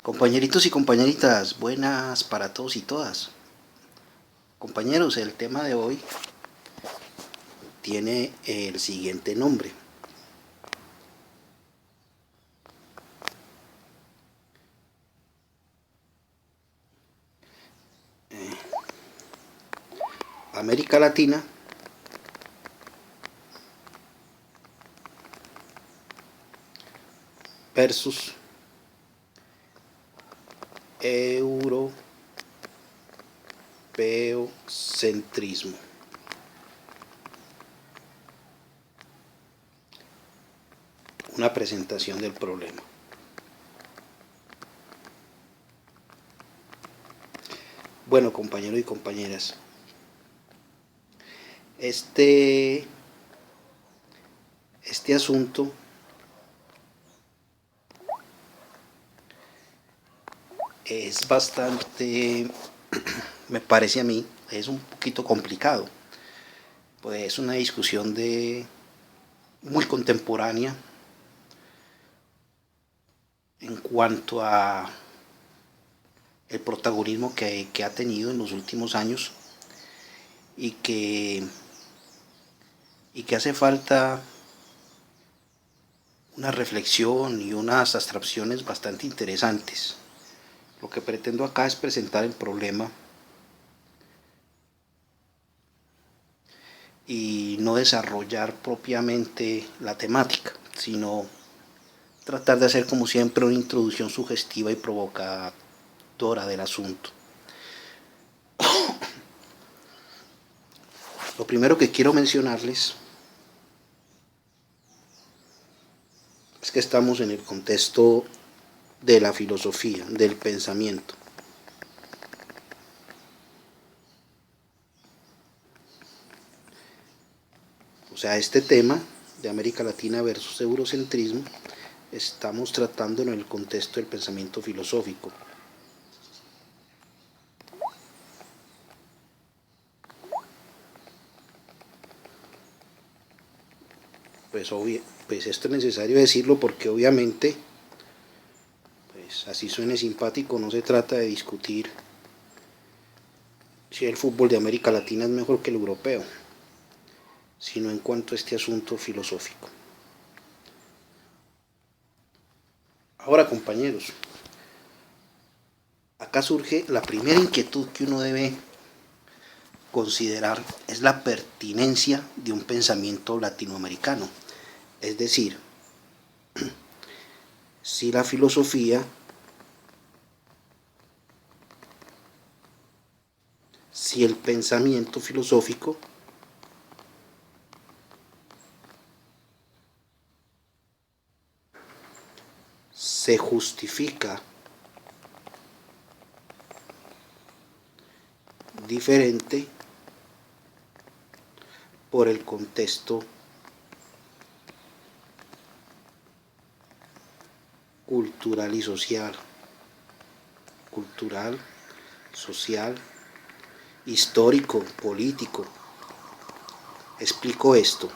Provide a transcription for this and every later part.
Compañeritos y compañeritas, buenas para todos y todas. Compañeros, el tema de hoy tiene el siguiente nombre. América Latina versus europeocentrismo. Una presentación del problema. Bueno, compañeros y compañeras, este asunto es bastante, me parece a mí, es un poquito complicado. Pues es una discusión muy contemporánea en cuanto a el protagonismo que ha tenido en los últimos años y que hace falta una reflexión y unas abstracciones bastante interesantes. Lo que pretendo acá es presentar el problema y no desarrollar propiamente la temática, sino tratar de hacer como siempre una introducción sugestiva y provocadora del asunto. Lo primero que quiero mencionarles es que estamos en el contexto de la filosofía, del pensamiento. O sea, este tema de América Latina versus eurocentrismo estamos tratando en el contexto del pensamiento filosófico. Pues esto es necesario decirlo porque obviamente, pues así suene simpático, no se trata de discutir si el fútbol de América Latina es mejor que el europeo, sino en cuanto a este asunto filosófico. Ahora, compañeros, acá surge la primera inquietud que uno debe considerar, es la pertinencia de un pensamiento latinoamericano. Es decir, si la filosofía, si el pensamiento filosófico se justifica diferente por el contexto cultural y social, histórico, político. Explico esto.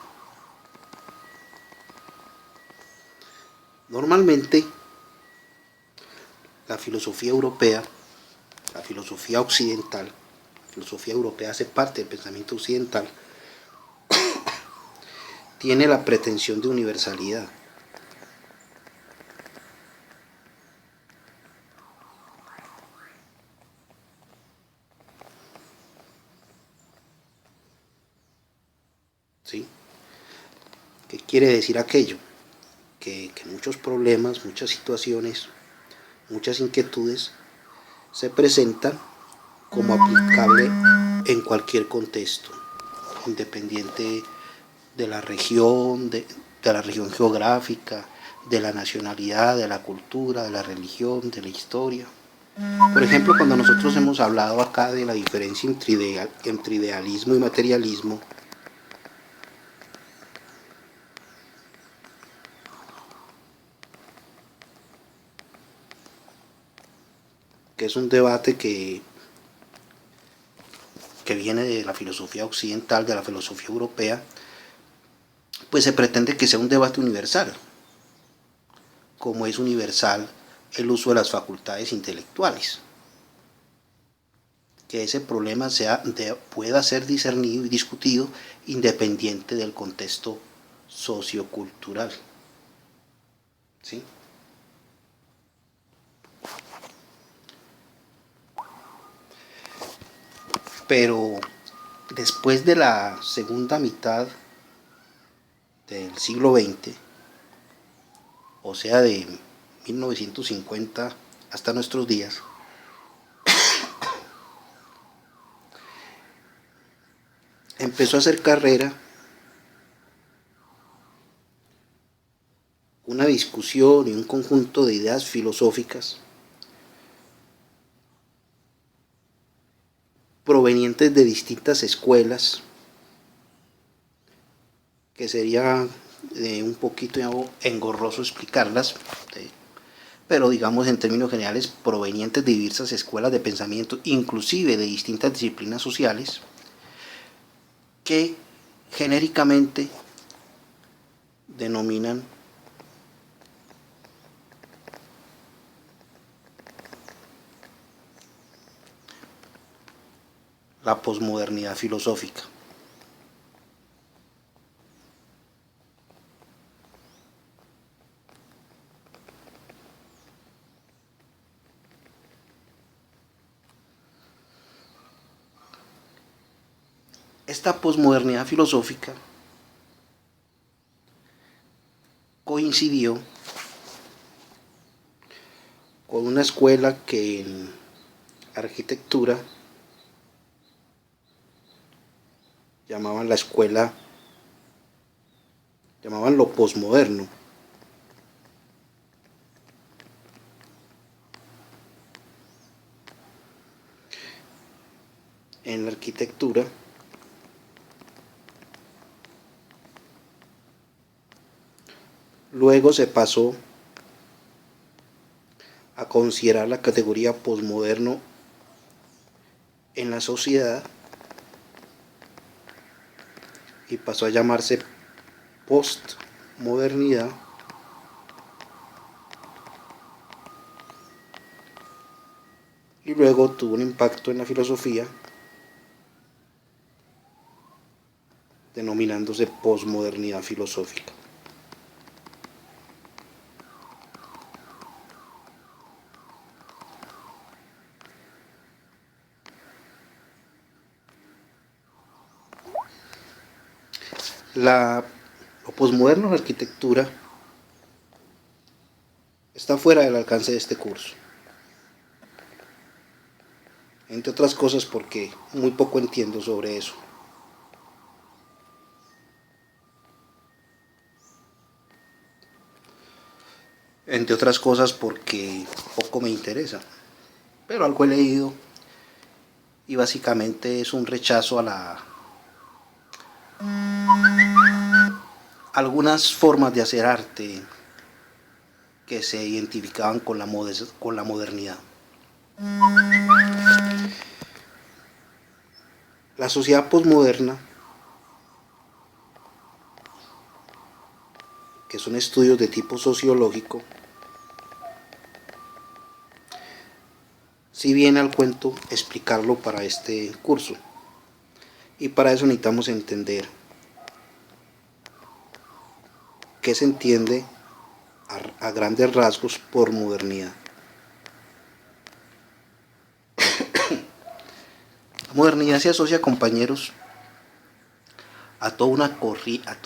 Normalmente, la filosofía europea, la filosofía occidental, la filosofía europea hace parte del pensamiento occidental, tiene la pretensión de universalidad. ¿Sí? ¿Qué quiere decir aquello? Que muchos problemas, muchas situaciones, muchas inquietudes se presentan como aplicable en cualquier contexto, independiente de la región, de la región geográfica, de la nacionalidad, de la cultura, de la religión, de la historia. Por ejemplo, cuando nosotros hemos hablado acá de la diferencia entre idealismo y materialismo, que es un debate que viene de la filosofía occidental, de la filosofía europea, pues se pretende que sea un debate universal, como es universal el uso de las facultades intelectuales. Que ese problema pueda ser discernido y discutido independiente del contexto sociocultural. ¿Sí? Pero después de la segunda mitad del siglo XX, o sea, de 1950 hasta nuestros días, empezó a hacer carrera una discusión y un conjunto de ideas filosóficas provenientes de distintas escuelas, que sería un poquito engorroso explicarlas, pero digamos en términos generales provenientes de diversas escuelas de pensamiento, inclusive de distintas disciplinas sociales, que genéricamente denominan la posmodernidad filosófica. Esta posmodernidad filosófica coincidió con una escuela que en arquitectura llamaban lo posmoderno. En la arquitectura luego se pasó a considerar la categoría posmoderno en la sociedad y pasó a llamarse postmodernidad, y luego tuvo un impacto en la filosofía denominándose posmodernidad filosófica. Lo posmoderno en la arquitectura está fuera del alcance de este curso, entre otras cosas porque muy poco entiendo sobre eso. Entre otras cosas porque poco me interesa, pero algo he leído y básicamente es un rechazo a algunas formas de hacer arte que se identificaban con la modernidad. La sociedad posmoderna, que son estudios de tipo sociológico, si viene al cuento explicarlo para este curso. Y para eso necesitamos entender qué se entiende a grandes rasgos por modernidad. La modernidad se asocia, compañeros, a toda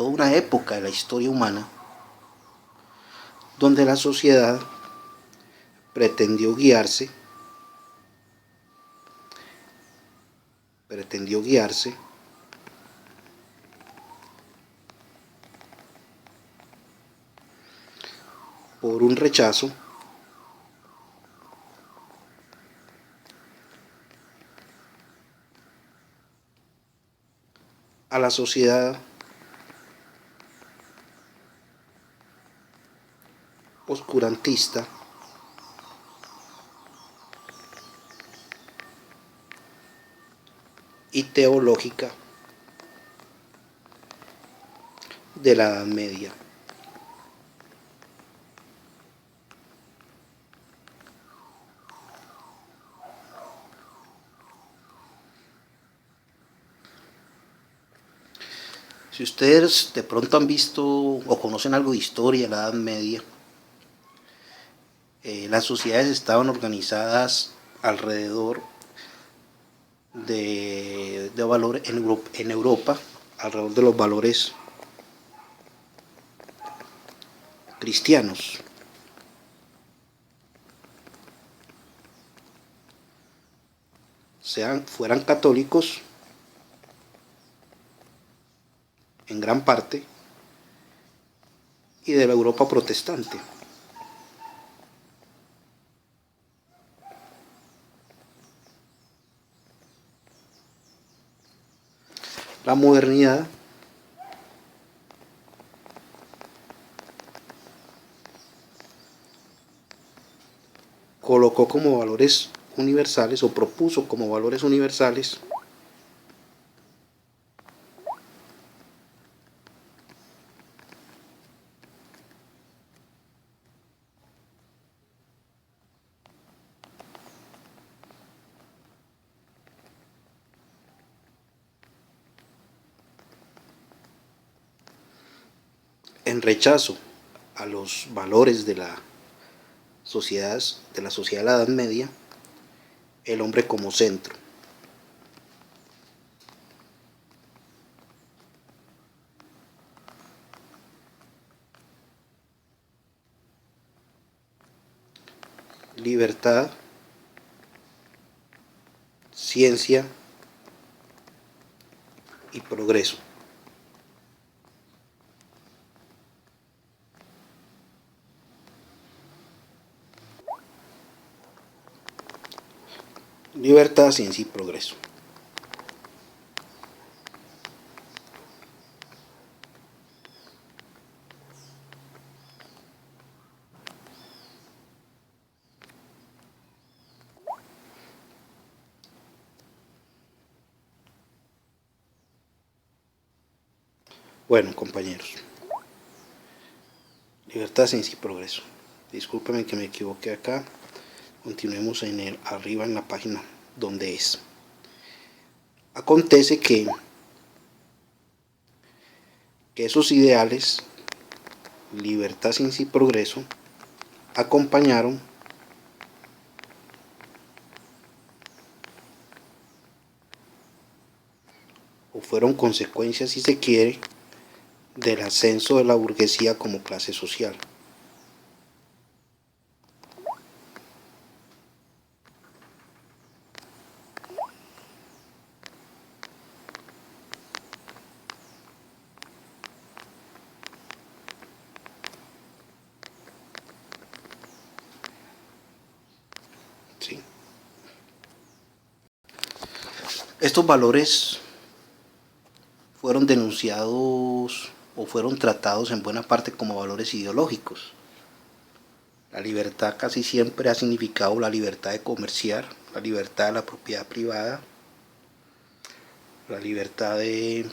una época de la historia humana donde la sociedad pretendió guiarse por un rechazo a la sociedad oscurantista y teológica de la Edad Media. Si ustedes de pronto han visto o conocen algo de historia de la Edad Media, las sociedades estaban organizadas alrededor de valores en Europa, alrededor de los valores cristianos. Fueran católicos en gran parte y de la Europa protestante. La modernidad colocó como valores universales o propuso como valores universales en rechazo a los valores de la sociedad de la Edad Media, el hombre como centro. Libertad, ciencia y progreso. Libertad, ciencia y progreso. Bueno, compañeros, libertad, ciencia y progreso. Discúlpenme que me equivoqué acá. Continuemos arriba en la página donde es. Acontece que esos ideales, libertad, ciencia y progreso, acompañaron o fueron consecuencias, si se quiere, del ascenso de la burguesía como clase social. ¿Sí? Estos valores fueron denunciados o fueron tratados en buena parte como valores ideológicos. La libertad casi siempre ha significado la libertad de comerciar, la libertad de la propiedad privada, la libertad de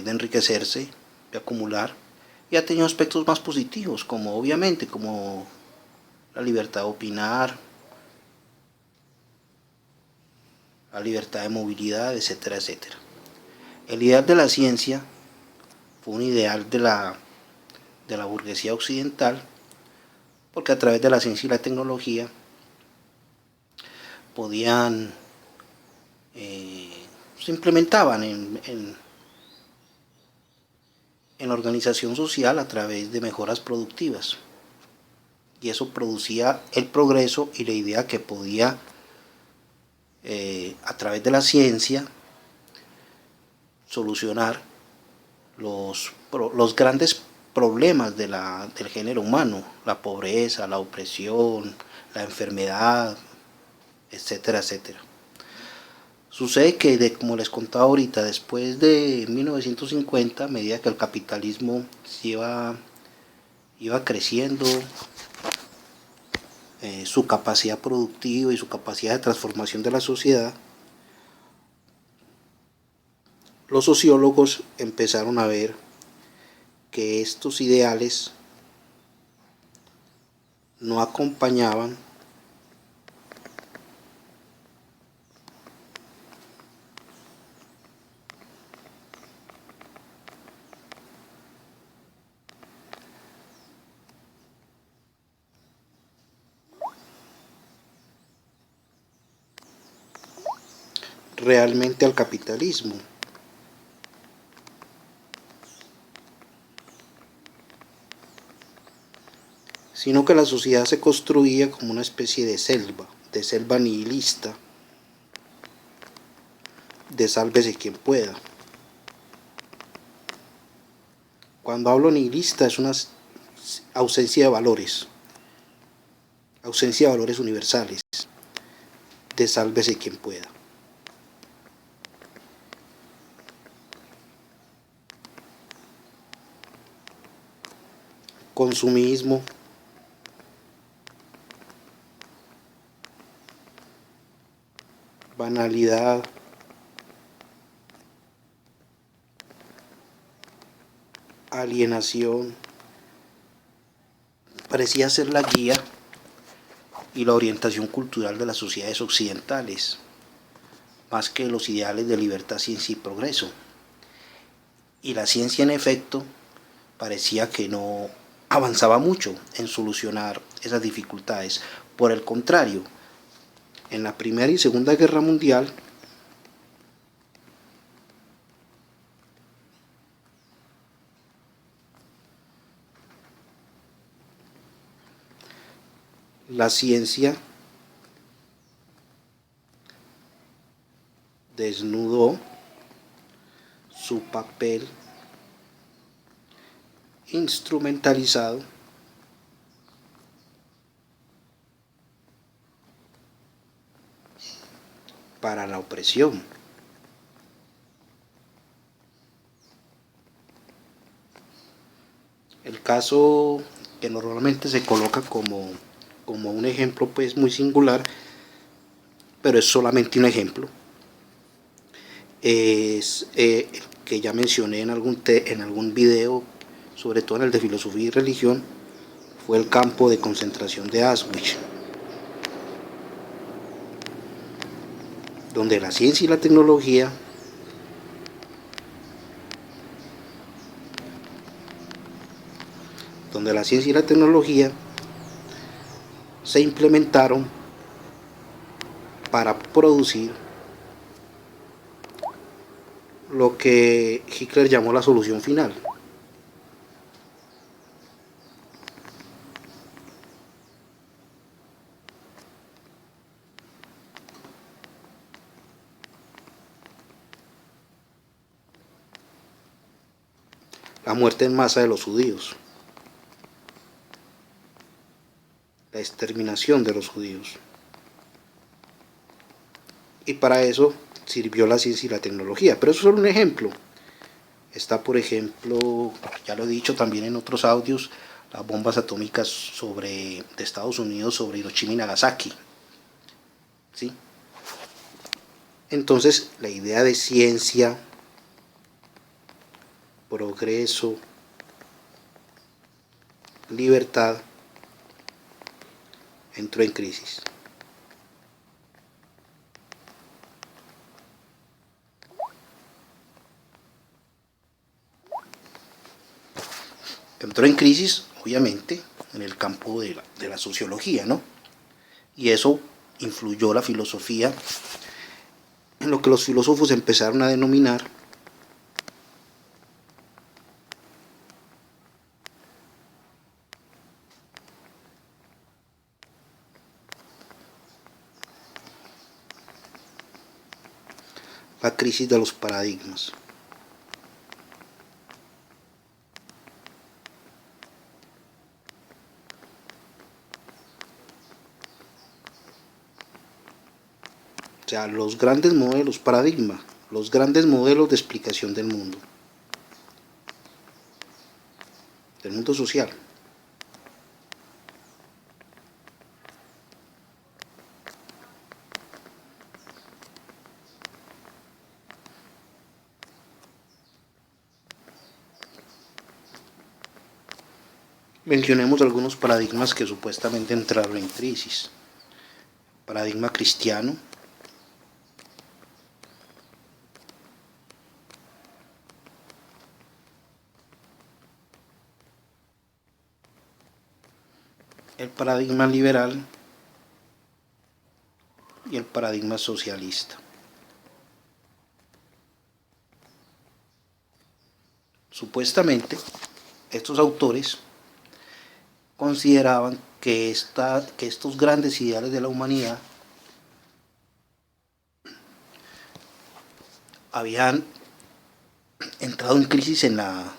enriquecerse, de acumular, y ha tenido aspectos más positivos, como obviamente, como la libertad de opinar, la libertad de movilidad, etcétera, etcétera. El ideal de la ciencia fue un ideal de la burguesía occidental, porque a través de la ciencia y la tecnología podían, se implementaban en la organización social a través de mejoras productivas. Y eso producía el progreso y la idea que podía, a través de la ciencia, solucionar los grandes problemas del género humano, la pobreza, la opresión, la enfermedad, etcétera, etcétera. Sucede que, como les contaba ahorita, después de 1950, a medida que el capitalismo iba creciendo, su capacidad productiva y su capacidad de transformación de la sociedad, los sociólogos empezaron a ver que estos ideales no acompañaban realmente al capitalismo, sino que la sociedad se construía como una especie de selva nihilista, de sálvese quien pueda. Cuando hablo nihilista es una ausencia de valores universales, de sálvese quien pueda. Consumismo, banalidad, alienación, parecía ser la guía y la orientación cultural de las sociedades occidentales, más que los ideales de libertad, ciencia y progreso. Y la ciencia, en efecto, parecía que no avanzaba mucho en solucionar esas dificultades. Por el contrario, en la Primera y Segunda Guerra Mundial, la ciencia desnudó su papel instrumentalizado para la opresión. El caso que normalmente se coloca como un ejemplo pues muy singular, pero es solamente un ejemplo, es que ya mencioné en algún video, sobre todo en el de filosofía y religión, fue el campo de concentración de Auschwitz, donde la ciencia y la tecnología se implementaron para producir lo que Hitler llamó la solución final. La muerte en masa de los judíos, la exterminación de los judíos. Y para eso sirvió la ciencia y la tecnología. Pero eso es solo un ejemplo. Está, por ejemplo, ya lo he dicho también en otros audios, las bombas atómicas de Estados Unidos sobre Hiroshima y Nagasaki. ¿Sí? Entonces, la idea de ciencia, progreso, libertad, entró en crisis. Entró en crisis, obviamente, en el campo de la sociología, ¿no? Y eso influyó la filosofía en lo que los filósofos empezaron a denominar la crisis de los paradigmas. O sea, los grandes modelos, paradigma, los grandes modelos de explicación del mundo social. Mencionemos algunos paradigmas que supuestamente entraron en crisis. Paradigma cristiano, el paradigma liberal y el paradigma socialista. Supuestamente, estos autores consideraban que estos grandes ideales de la humanidad habían entrado en crisis en la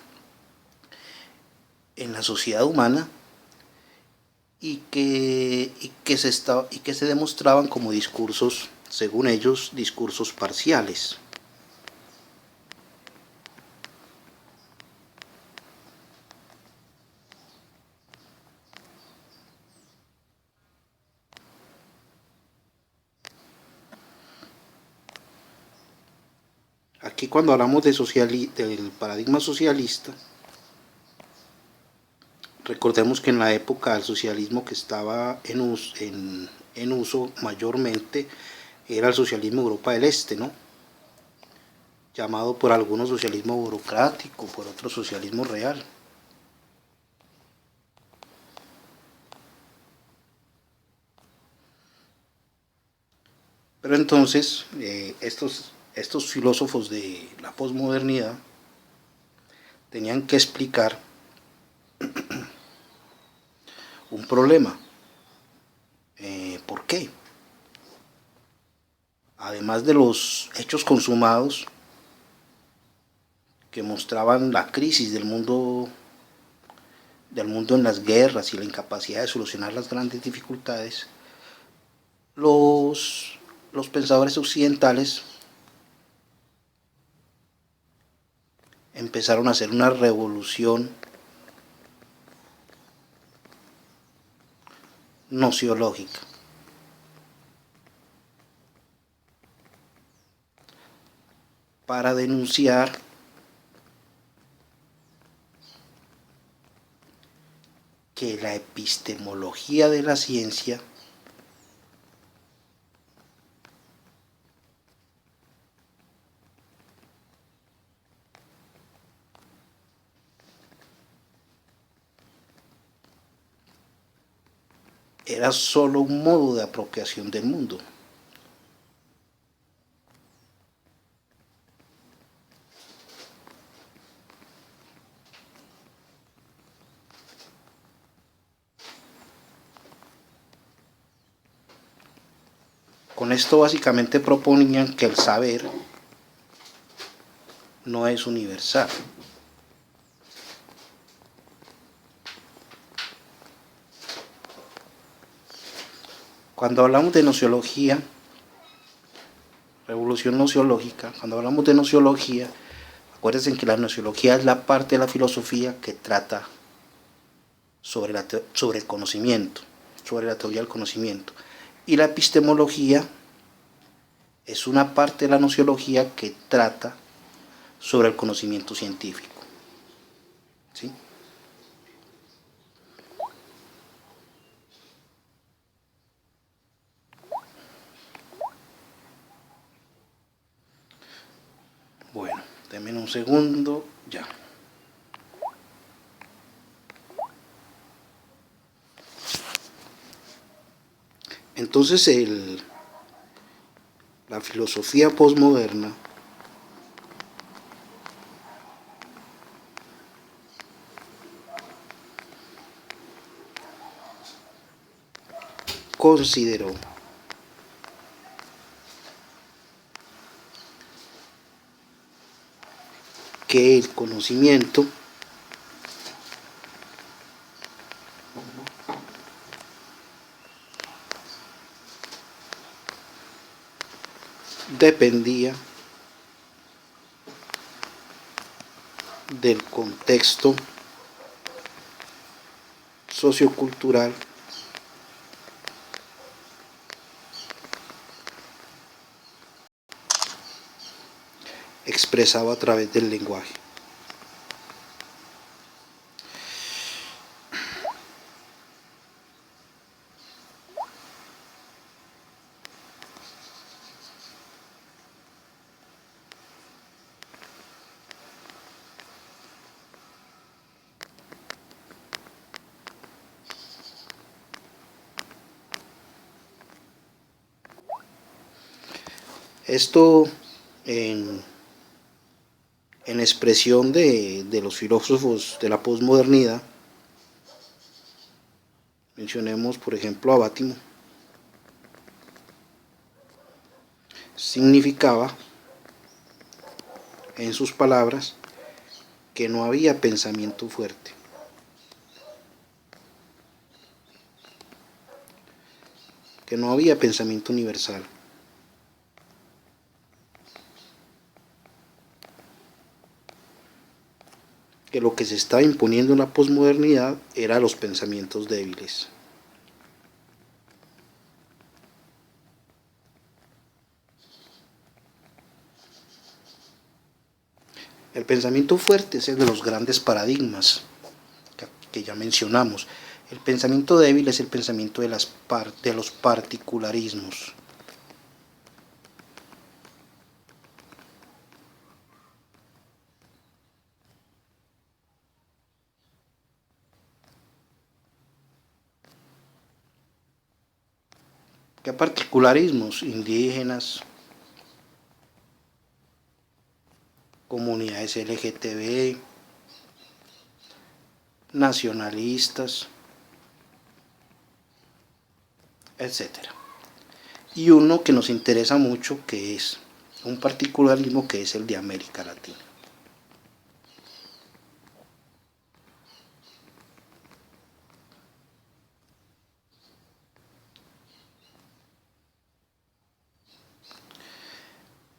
sociedad humana y que se demostraban como discursos, según ellos, discursos parciales. Aquí cuando hablamos del paradigma socialista, recordemos que en la época del socialismo que estaba en uso mayormente era el socialismo de Europa del Este, ¿no? Llamado por algunos socialismo burocrático, por otros socialismo real. Pero entonces, estos filósofos de la posmodernidad tenían que explicar un problema. ¿Por qué? Además de los hechos consumados que mostraban la crisis del mundo en las guerras y la incapacidad de solucionar las grandes dificultades, los pensadores occidentales empezaron a hacer una revolución nociológica. Para denunciar que la epistemología de la ciencia era solo un modo de apropiación del mundo. Con esto básicamente proponían que el saber no es universal. Cuando hablamos de nociología, revolución nociológica, cuando hablamos de nociología, acuérdense que la nociología es la parte de la filosofía que trata sobre el conocimiento, sobre la teoría del conocimiento. Y la epistemología es una parte de la nociología que trata sobre el conocimiento científico. ¿Sí? Bueno, denme un segundo, ya. Entonces la filosofía posmoderna consideró que el conocimiento dependía del contexto sociocultural expresado a través del lenguaje. Esto en En expresión de los filósofos de la posmodernidad, mencionemos por ejemplo a Bátimo, significaba, en sus palabras, que no había pensamiento fuerte, que no había pensamiento universal, que lo que se estaba imponiendo en la posmodernidad eran los pensamientos débiles. El pensamiento fuerte es el de los grandes paradigmas que ya mencionamos. El pensamiento débil es el pensamiento de los particularismos. ¿Qué particularismos? Indígenas, comunidades LGTB, nacionalistas, etcétera. Y uno que nos interesa mucho, que es un particularismo, que es el de América Latina.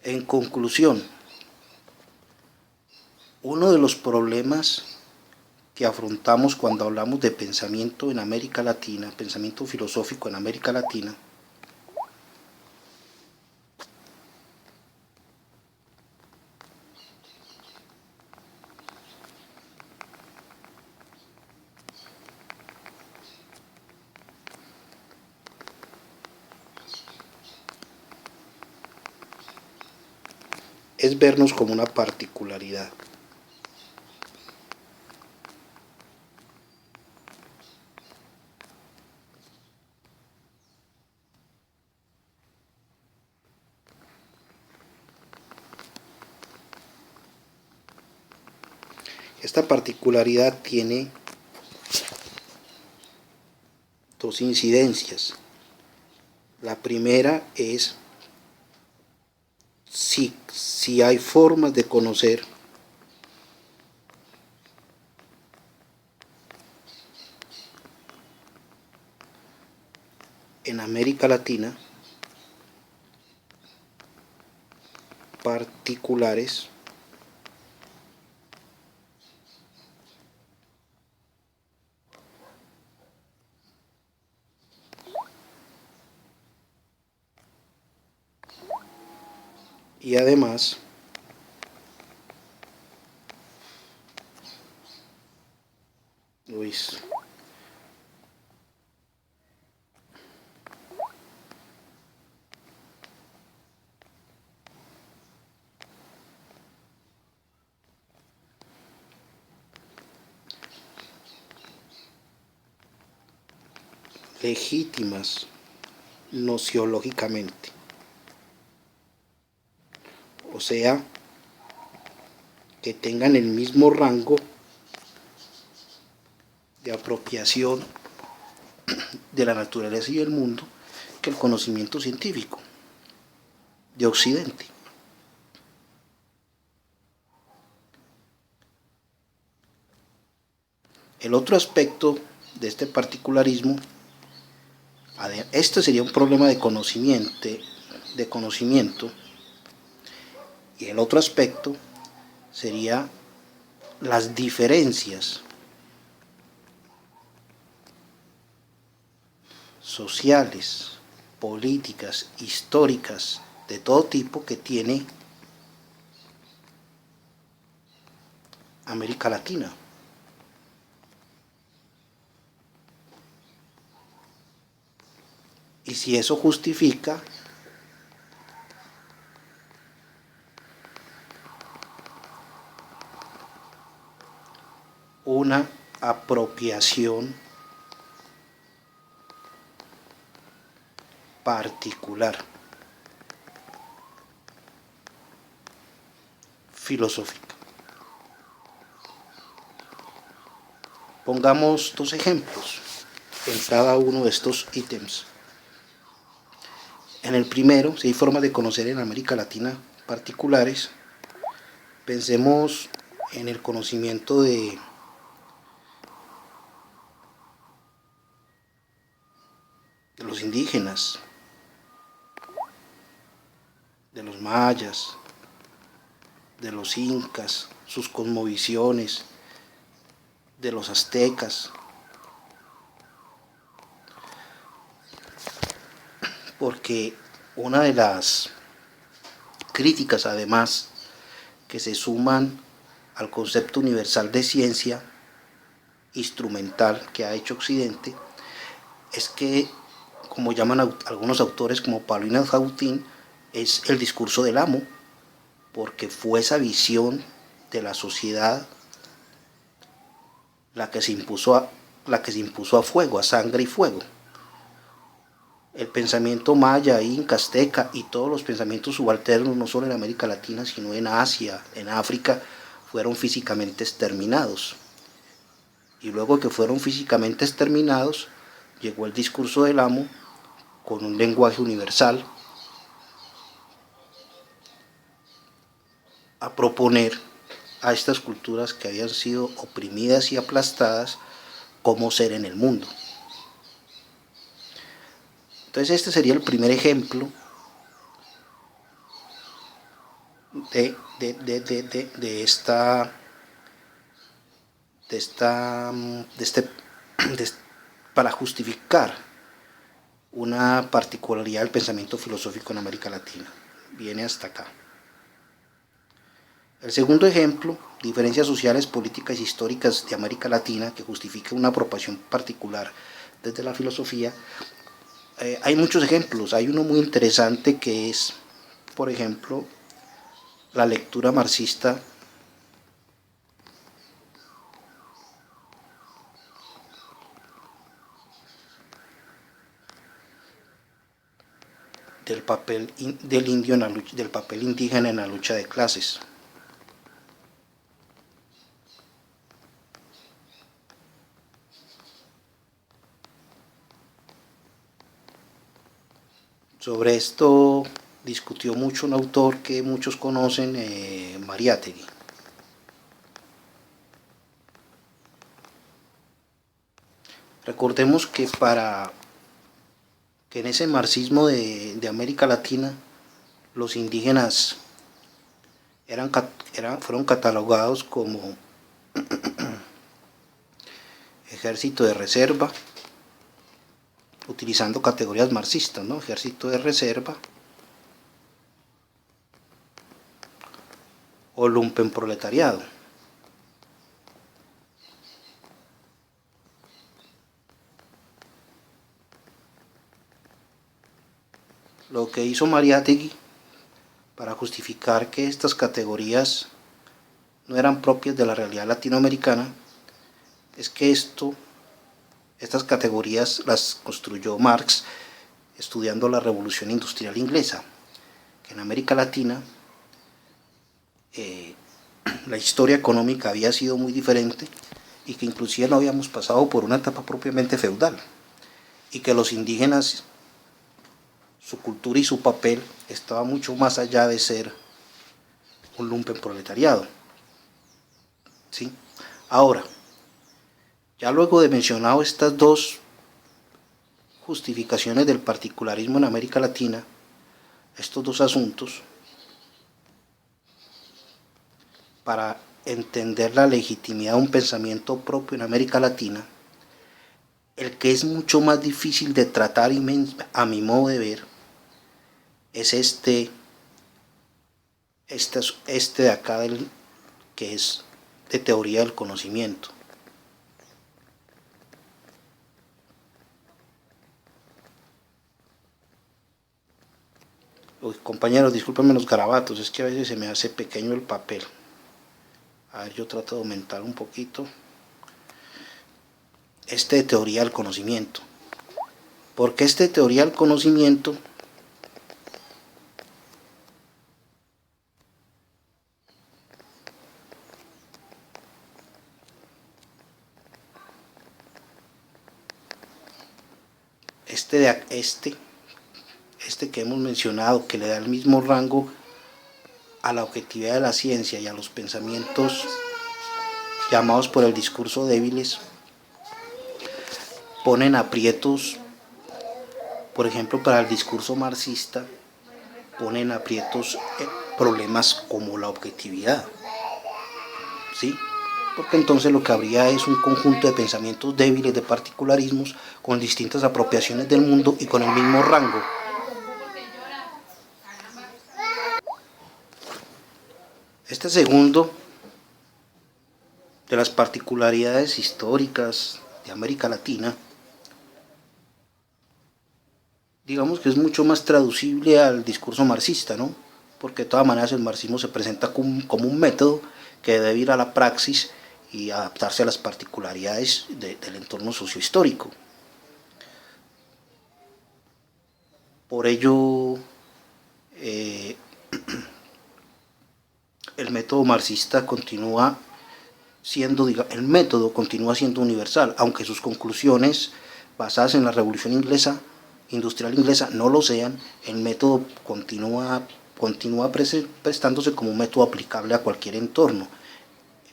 En conclusión, uno de los problemas que afrontamos cuando hablamos de pensamiento en América Latina, pensamiento filosófico en América Latina, es vernos como una particularidad. Esta particularidad tiene dos incidencias. La primera es si hay formas de conocer en América Latina particulares y además Luis, legítimas nociológicamente, o sea, que tengan el mismo rango de apropiación de la naturaleza y del mundo que el conocimiento científico de Occidente. El otro aspecto de este particularismo, este sería un problema de conocimiento, y el otro aspecto sería las diferencias sociales, políticas, históricas, de todo tipo que tiene América Latina. Y si eso justifica una apropiación particular, filosófica. Pongamos dos ejemplos en cada uno de estos ítems. En el primero, si hay formas de conocer en América Latina particulares, pensemos en el conocimiento de los indígenas, de los mayas, de los incas, sus cosmovisiones, de los aztecas, porque una de las críticas además que se suman al concepto universal de ciencia instrumental que ha hecho Occidente es que, como llaman algunos autores como Paulina Jautín, es el discurso del amo, porque fue esa visión de la sociedad la que se impuso a fuego, a sangre y fuego. El pensamiento maya, inca, azteca y todos los pensamientos subalternos, no solo en América Latina, sino en Asia, en África, fueron físicamente exterminados. Y luego que fueron físicamente exterminados, llegó el discurso del amo con un lenguaje universal a proponer a estas culturas que habían sido oprimidas y aplastadas cómo ser en el mundo. Entonces este sería el primer ejemplo para justificar una particularidad del pensamiento filosófico en América Latina. Viene hasta acá. El segundo ejemplo, diferencias sociales, políticas e históricas de América Latina que justifica una apropiación particular desde la filosofía. Hay muchos ejemplos. Hay uno muy interesante que es, por ejemplo, la lectura marxista del papel del indio en del papel indígena en la lucha de clases. Sobre esto discutió mucho un autor que muchos conocen, Mariátegui. Recordemos que en ese marxismo de América Latina los indígenas fueron catalogados como ejército de reserva, utilizando categorías marxistas, ¿no? Ejército de reserva o lumpenproletariado. Lo que hizo Mariátegui para justificar que estas categorías no eran propias de la realidad latinoamericana es que estas categorías las construyó Marx estudiando la revolución industrial inglesa, que en América Latina la historia económica había sido muy diferente y que inclusive no habíamos pasado por una etapa propiamente feudal, y que los indígenas, su cultura y su papel estaba mucho más allá de ser un lumpenproletariado. ¿Sí? Ahora, ya luego de mencionado estas dos justificaciones del particularismo en América Latina, estos dos asuntos, para entender la legitimidad de un pensamiento propio en América Latina, el que es mucho más difícil de tratar y a mi modo de ver es este de acá, que es de teoría del conocimiento. Uy, compañeros, discúlpenme los garabatos, es que a veces se me hace pequeño el papel. A ver, yo trato de aumentar un poquito. De teoría del conocimiento. Porque de teoría del conocimiento este que hemos mencionado, que le da el mismo rango a la objetividad de la ciencia y a los pensamientos llamados por el discurso débiles, ponen aprietos, por ejemplo, para el discurso marxista, ponen aprietos problemas como la objetividad, ¿sí? Porque entonces lo que habría es un conjunto de pensamientos débiles, de particularismos, con distintas apropiaciones del mundo y con el mismo rango. Este segundo de las particularidades históricas de América Latina, digamos que es mucho más traducible al discurso marxista, ¿no? Porque de todas maneras el marxismo se presenta como un método que debe ir a la praxis y adaptarse a las particularidades del entorno sociohistórico. Por ello, el método marxista continúa siendo, el método continúa siendo universal, aunque sus conclusiones basadas en la Revolución Industrial Inglesa no lo sean. El método continúa prestándose como un método aplicable a cualquier entorno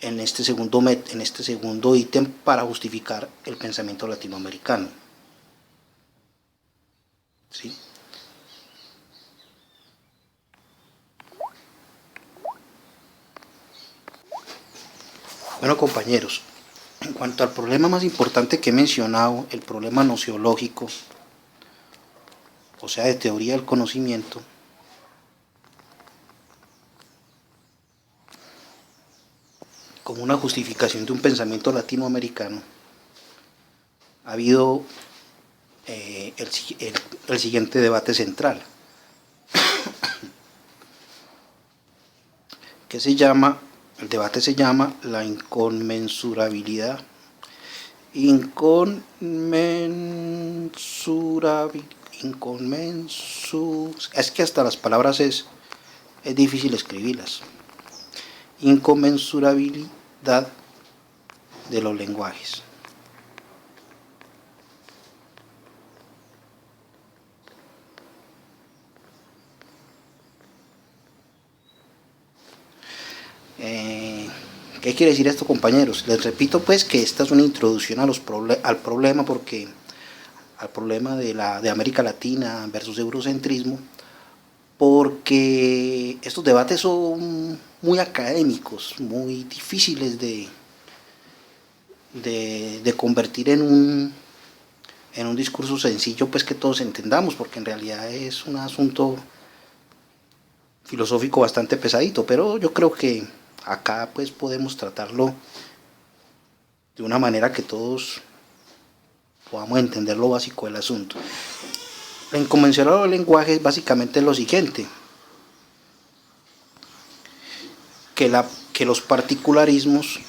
en este segundo ítem para justificar el pensamiento latinoamericano, ¿sí? Bueno, compañeros, en cuanto al problema más importante que he mencionado, el problema nociológico, o sea, de teoría del conocimiento, como una justificación de un pensamiento latinoamericano, ha habido el siguiente debate central, que el debate se llama la inconmensurabilidad. Es que hasta las palabras es difícil escribirlas. Inconmensurabilidad de los lenguajes. ¿Qué quiere decir esto, compañeros? Les repito pues que esta es una introducción al problema, porque al problema de América Latina versus eurocentrismo, porque estos debates son muy académicos, muy difíciles de convertir en un discurso sencillo, pues que todos entendamos, porque en realidad es un asunto filosófico bastante pesadito, pero yo creo que acá pues podemos tratarlo de una manera que todos podamos entender lo básico del asunto. La inconmensurable del lenguaje es básicamente lo siguiente, que los particularismos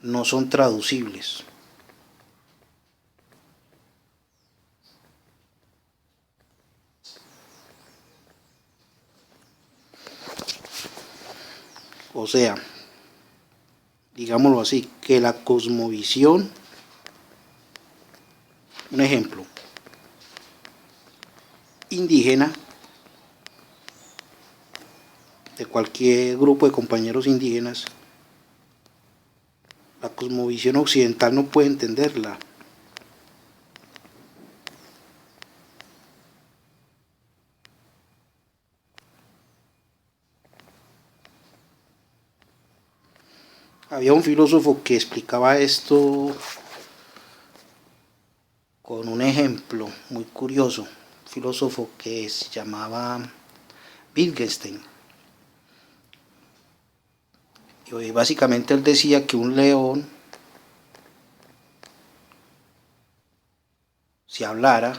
no son traducibles. O sea, digámoslo así, que la cosmovisión, un ejemplo, indígena, de cualquier grupo de compañeros indígenas, la cosmovisión occidental no puede entenderla. Había un filósofo que explicaba esto con un ejemplo muy curioso, un filósofo que se llamaba Wittgenstein. Y básicamente él decía que un león, si hablara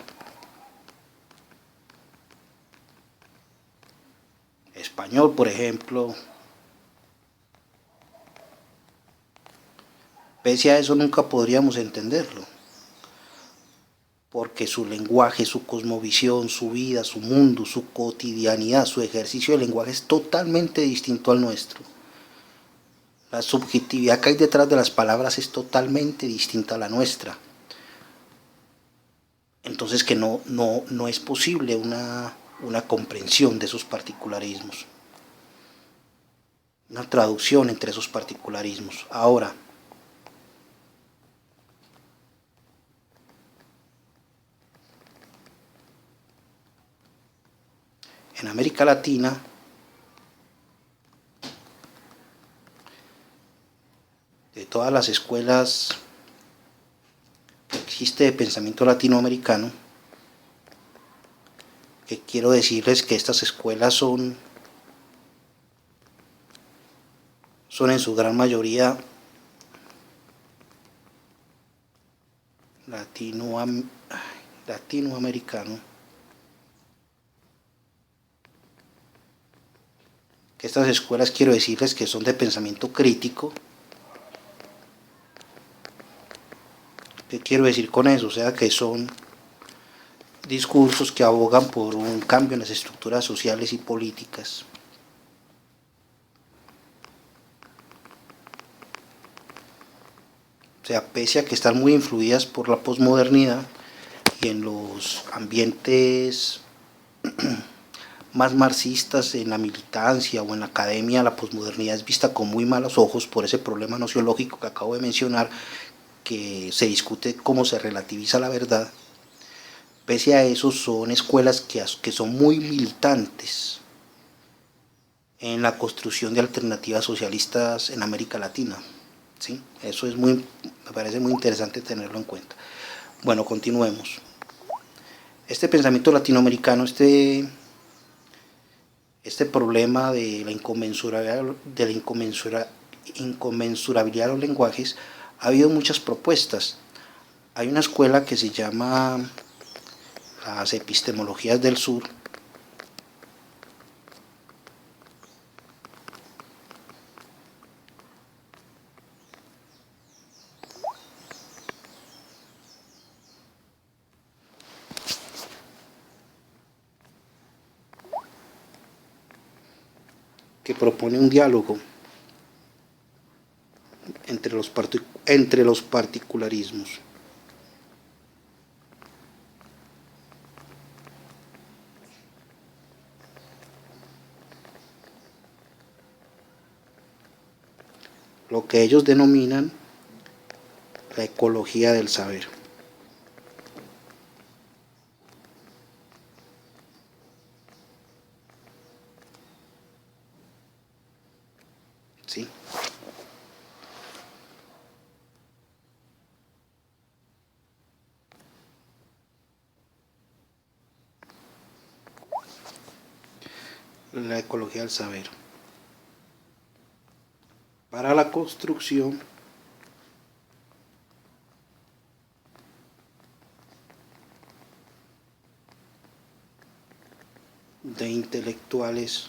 español, por ejemplo, pese a eso nunca podríamos entenderlo. porque su lenguaje, su cosmovisión, su vida, su mundo, su cotidianidad, su ejercicio del lenguaje es totalmente distinto al nuestro. La subjetividad que hay detrás de las palabras es totalmente distinta a la nuestra. Entonces que no es posible una comprensión de esos particularismos, una traducción entre esos particularismos. Ahora, en América Latina, de todas las escuelas que existe de pensamiento latinoamericano, que quiero decirles que estas escuelas son en su gran mayoría latinoamericano, que estas escuelas quiero decirles que son de pensamiento crítico. ¿Qué quiero decir con eso? O sea, que son discursos que abogan por un cambio en las estructuras sociales y políticas. O sea, pese a que están muy influidas por la posmodernidad y en los ambientes más marxistas, en la militancia o en la academia, la posmodernidad es vista con muy malos ojos por ese problema nociológico que acabo de mencionar, que se discute cómo se relativiza la verdad. Pese a eso, son escuelas que son muy militantes en la construcción de alternativas socialistas en América Latina. ¿Sí? Eso me parece muy interesante tenerlo en cuenta. Bueno, continuemos. Este pensamiento latinoamericano, este problema de la inconmensurabilidad de los lenguajes, ha habido muchas propuestas. Hay una escuela que se llama las epistemologías del sur, que propone un diálogo entre los particularismos. Lo que ellos denominan la ecología del saber. ¿Sí? La ecología del saber. Para la construcción de intelectuales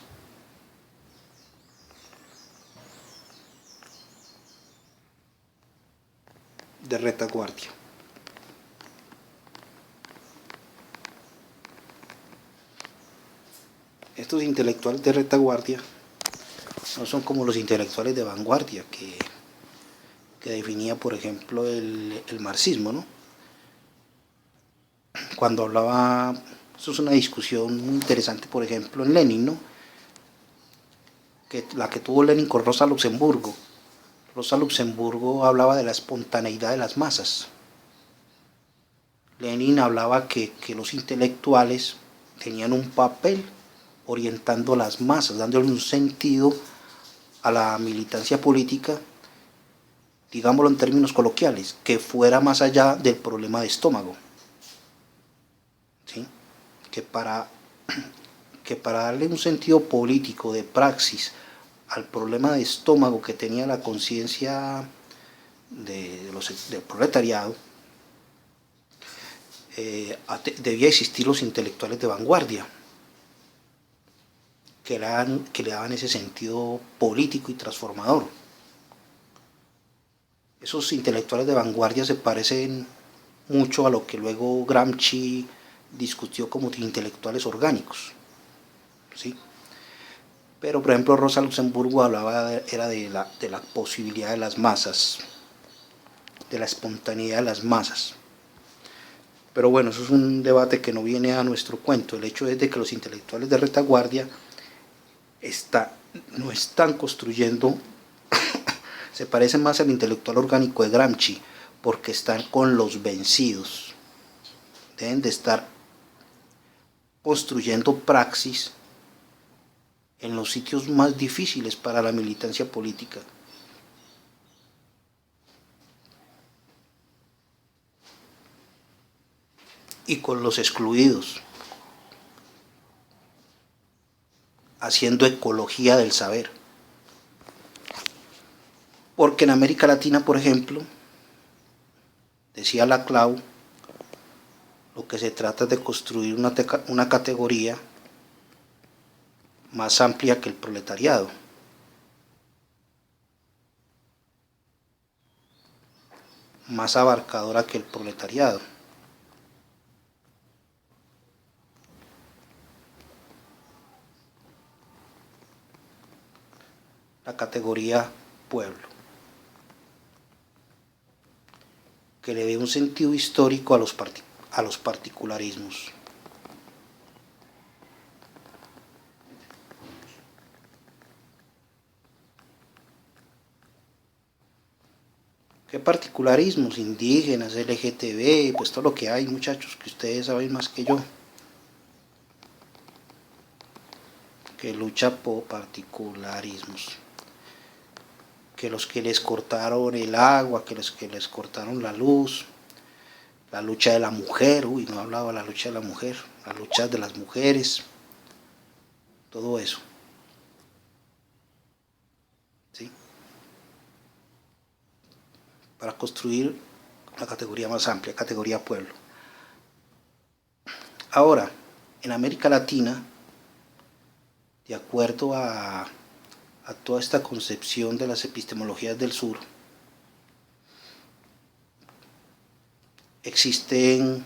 de retaguardia. Estos intelectuales de retaguardia no son como los intelectuales de vanguardia que definía, por ejemplo, el marxismo, ¿no? Cuando hablaba, eso es una discusión muy interesante, por ejemplo, en Lenin, ¿no? La que tuvo Lenin con Rosa Luxemburgo. Rosa Luxemburgo hablaba de la espontaneidad de las masas. Lenin hablaba que los intelectuales tenían un papel orientando las masas, dándole un sentido a la militancia política, digámoslo en términos coloquiales, que fuera más allá del problema de estómago. ¿Sí? Que para darle un sentido político de praxis al problema de estómago que tenía la conciencia del proletariado, debía existir los intelectuales de vanguardia, que le daban ese sentido político y transformador. Esos intelectuales de vanguardia se parecen mucho a lo que luego Gramsci discutió como intelectuales orgánicos, ¿sí? Pero por ejemplo Rosa Luxemburgo hablaba era de la posibilidad de las masas, de la espontaneidad de las masas. Pero bueno, eso es un debate que no viene a nuestro cuento. El hecho es de que los intelectuales de retaguardia no están construyendo, se parecen más al intelectual orgánico de Gramsci, porque están con los vencidos. Deben de estar construyendo praxis en los sitios más difíciles para la militancia política. Y con los excluidos, haciendo ecología del saber. Porque en América Latina, por ejemplo, decía Laclau, lo que se trata es de construir una categoría más amplia que el proletariado. Más abarcadora que el proletariado. La categoría pueblo, que le dé un sentido histórico a los particularismos. ¿Qué particularismos? Indígenas, LGTB, pues todo lo que hay, muchachos, que ustedes saben más que yo. Que lucha por particularismos. Que los que les cortaron el agua, que los que les cortaron la luz, la lucha de la mujer, no hablaba de la lucha de la mujer, la lucha de las mujeres, todo eso. ¿Sí? Para construir una categoría más amplia, categoría pueblo. Ahora, en América Latina, de acuerdo a toda esta concepción de las epistemologías del sur, existen,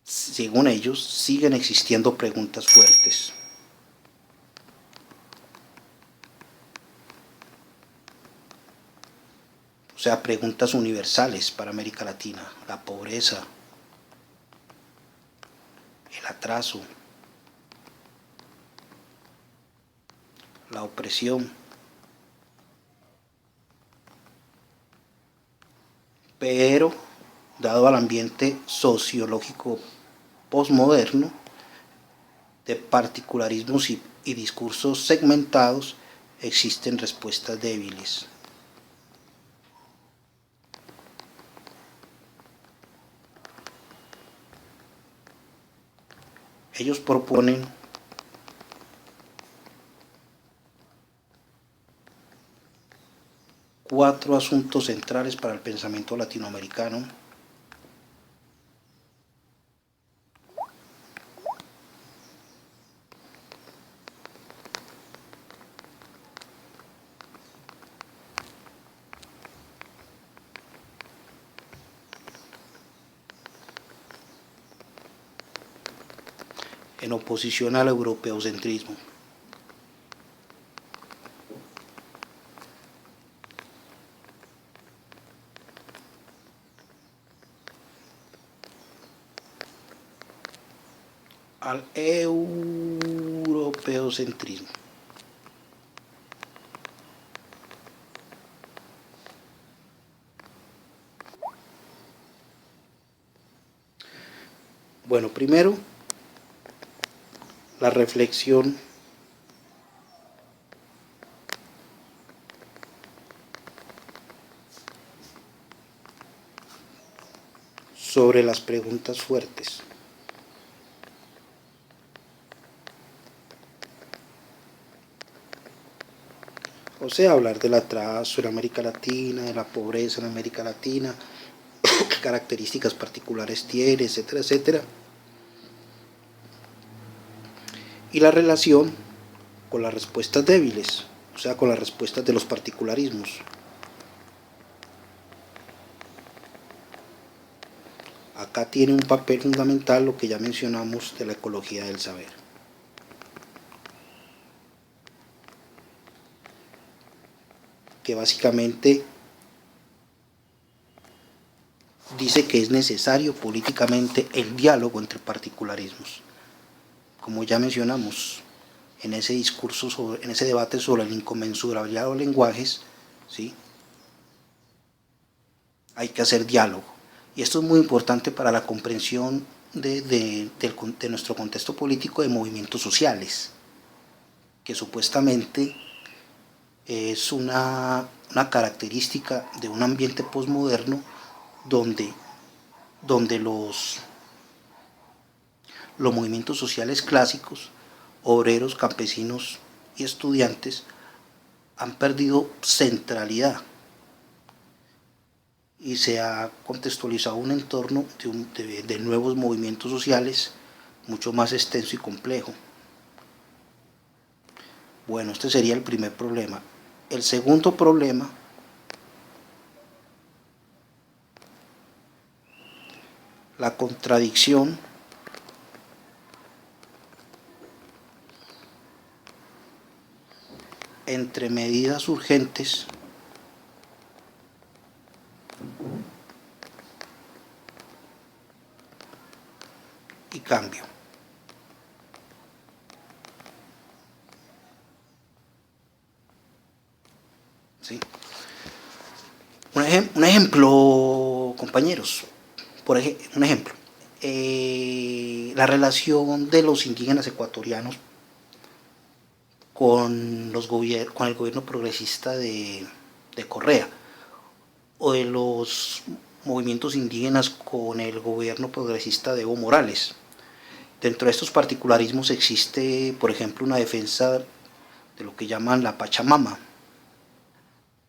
según ellos, siguen existiendo preguntas fuertes. O sea, preguntas universales para América Latina: la pobreza, el atraso, la opresión. Pero, dado al ambiente sociológico posmoderno, de particularismos y discursos segmentados, existen respuestas débiles. Ellos proponen cuatro asuntos centrales para el pensamiento latinoamericano. En oposición al europeocentrismo. Al europeocentrismo. Bueno, primero, la reflexión sobre las preguntas fuertes. O sea, hablar del atraso en América Latina, de la pobreza en América Latina, qué características particulares tiene, etcétera, etcétera. Y la relación con las respuestas débiles, o sea, con las respuestas de los particularismos. acá tiene un papel fundamental lo que ya mencionamos de la ecología del saber. Que básicamente dice que es necesario políticamente el diálogo entre particularismos. Como ya mencionamos en ese discurso, en ese debate sobre la inconmensurabilidad de los lenguajes, ¿sí? Hay que hacer diálogo. Y esto es muy importante para la comprensión de nuestro contexto político de movimientos sociales, que supuestamente es una característica de un ambiente posmoderno donde los movimientos sociales clásicos, obreros, campesinos y estudiantes, han perdido centralidad y se ha contextualizado un entorno de nuevos movimientos sociales mucho más extenso y complejo. Bueno, este sería el primer problema. El segundo problema la contradicción entre medidas urgentes y cambio. ¿Sí? Un ejemplo, compañeros, un ejemplo, la relación de los indígenas ecuatorianos con el gobierno progresista de Correa, o de los movimientos indígenas con el gobierno progresista de Evo Morales. Dentro de estos particularismos existe, por ejemplo, una defensa de lo que llaman la Pachamama,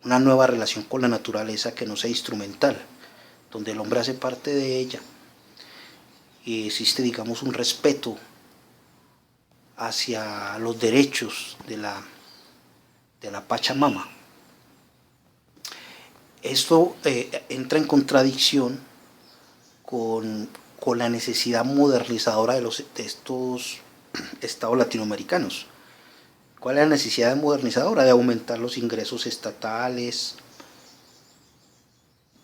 una nueva relación con la naturaleza que no sea instrumental, donde el hombre hace parte de ella y existe, digamos, un respeto hacia los derechos de la Pachamama. Esto entra en contradicción con la necesidad modernizadora de estos estados latinoamericanos. ¿Cuál es la necesidad modernizadora? De aumentar los ingresos estatales.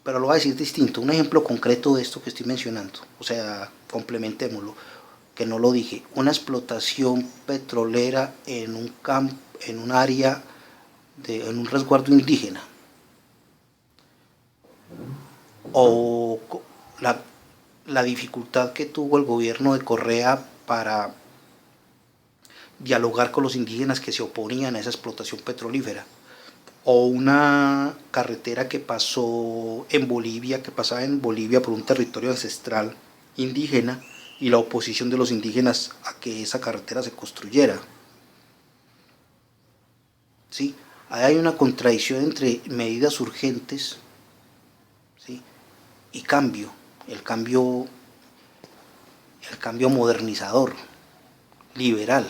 Pero lo voy a decir distinto. Un ejemplo concreto de esto que estoy mencionando. O sea, complementémoslo, que no lo dije. Una explotación petrolera en un campo, en un área, en un resguardo indígena. O la dificultad que tuvo el gobierno de Correa para dialogar con los indígenas que se oponían a esa explotación petrolífera, o una carretera que pasaba en Bolivia por un territorio ancestral indígena y la oposición de los indígenas a que esa carretera se construyera. ¿Sí? Ahí hay una contradicción entre medidas urgentes, ¿sí? Y cambio, el cambio modernizador, liberal,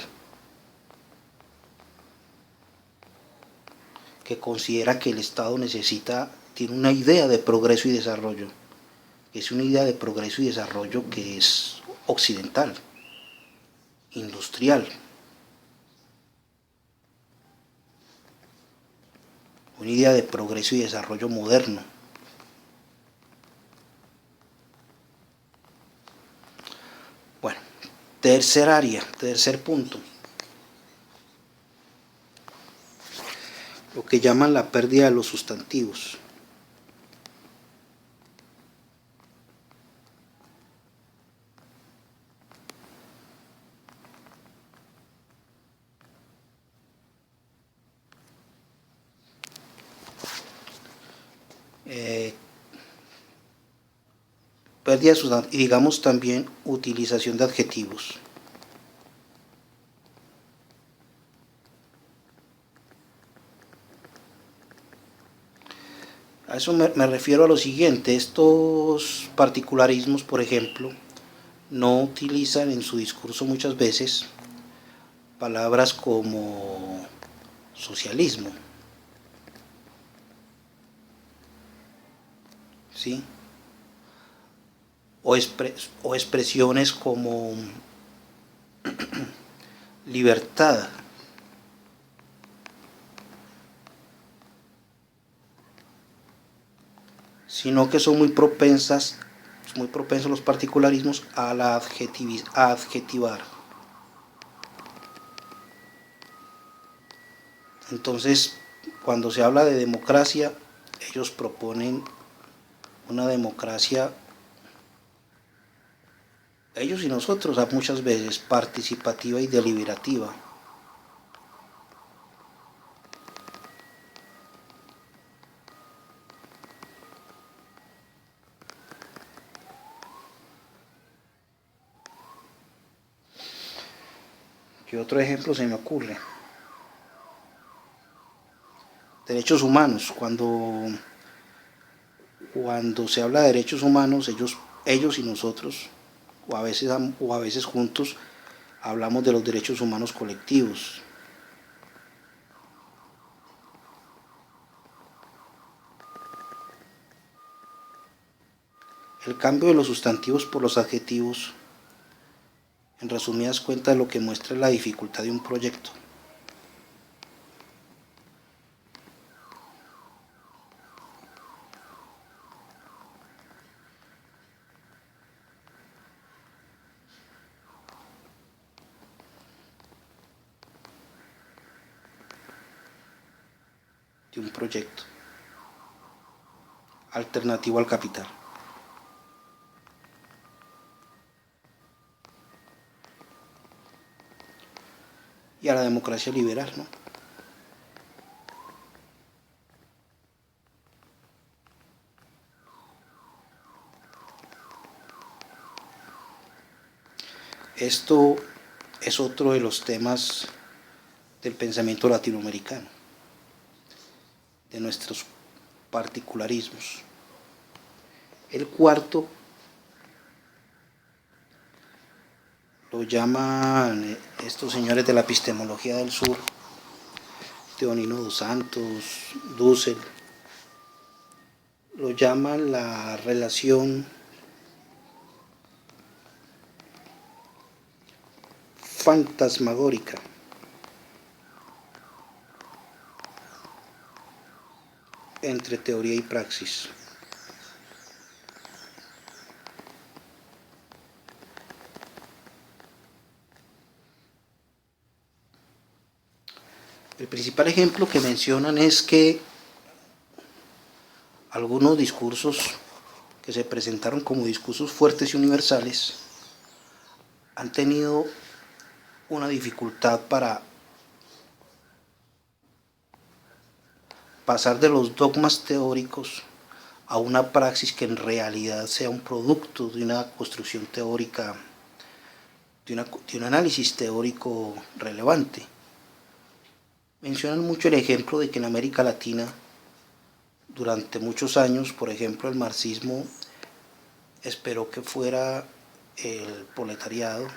que considera que el Estado tiene una idea de progreso y desarrollo, es una idea de progreso y desarrollo que es occidental, industrial, una idea de progreso y desarrollo moderno. Bueno, tercer punto, lo que llaman la pérdida de los sustantivos. Pérdida de sustantivos y digamos también utilización de adjetivos. A eso me refiero a lo siguiente: estos particularismos, por ejemplo, no utilizan en su discurso muchas veces palabras como socialismo, ¿sí? o expresiones como libertad, sino que son muy propensos los particularismos a adjetivar. Entonces, cuando se habla de democracia, ellos proponen una democracia, ellos y nosotros, muchas veces participativa y deliberativa. ¿Qué otro ejemplo se me ocurre? Derechos humanos. Cuando se habla de derechos humanos, ellos y nosotros, o a veces juntos, hablamos de los derechos humanos colectivos. El cambio de los sustantivos por los adjetivos, en resumidas cuentas, lo que muestra es la dificultad de un proyecto. Alternativo al capital. Y a la democracia liberal, ¿no? Esto es otro de los temas del pensamiento latinoamericano, de nuestros particularismos. El cuarto lo llaman estos señores de la epistemología del sur, Teonino dos Santos, Dussel, lo llaman la relación fantasmagórica entre teoría y praxis. El principal ejemplo que mencionan es que algunos discursos que se presentaron como discursos fuertes y universales han tenido una dificultad para pasar de los dogmas teóricos a una praxis que en realidad sea un producto de una construcción teórica, de un análisis teórico relevante. Mencionan mucho el ejemplo de que en América Latina, durante muchos años, por ejemplo, el marxismo esperó que fuera el proletariado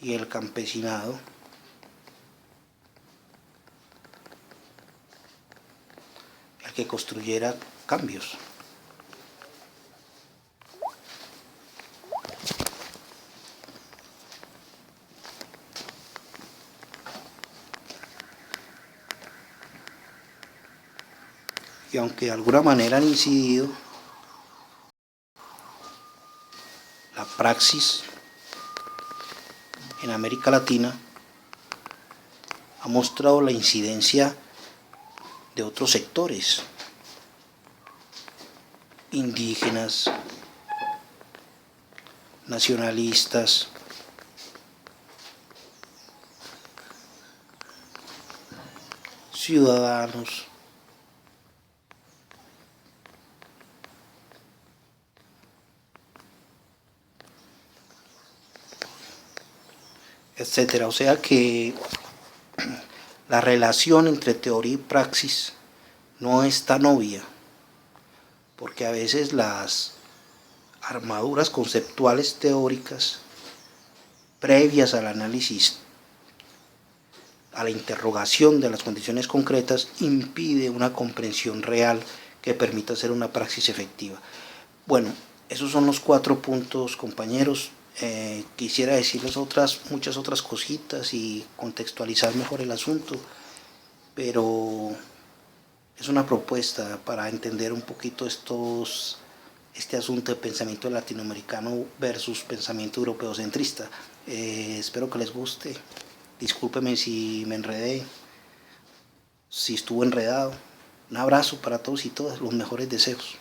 y el campesinado el que construyera cambios. Y aunque de alguna manera han incidido, la praxis en América Latina ha mostrado la incidencia de otros sectores indígenas, nacionalistas, ciudadanos, etcétera. O sea que la relación entre teoría y praxis no es tan obvia, porque a veces las armaduras conceptuales teóricas previas al análisis, a la interrogación de las condiciones concretas, impide una comprensión real que permita hacer una praxis efectiva. Bueno, esos son los 4 puntos, compañeros. Quisiera decirles muchas otras cositas y contextualizar mejor el asunto, pero es una propuesta para entender un poquito este asunto de pensamiento latinoamericano versus pensamiento europeocentrista. Espero que les guste. Discúlpeme si me enredé, si estuvo enredado. Un abrazo para todos y todas, los mejores deseos.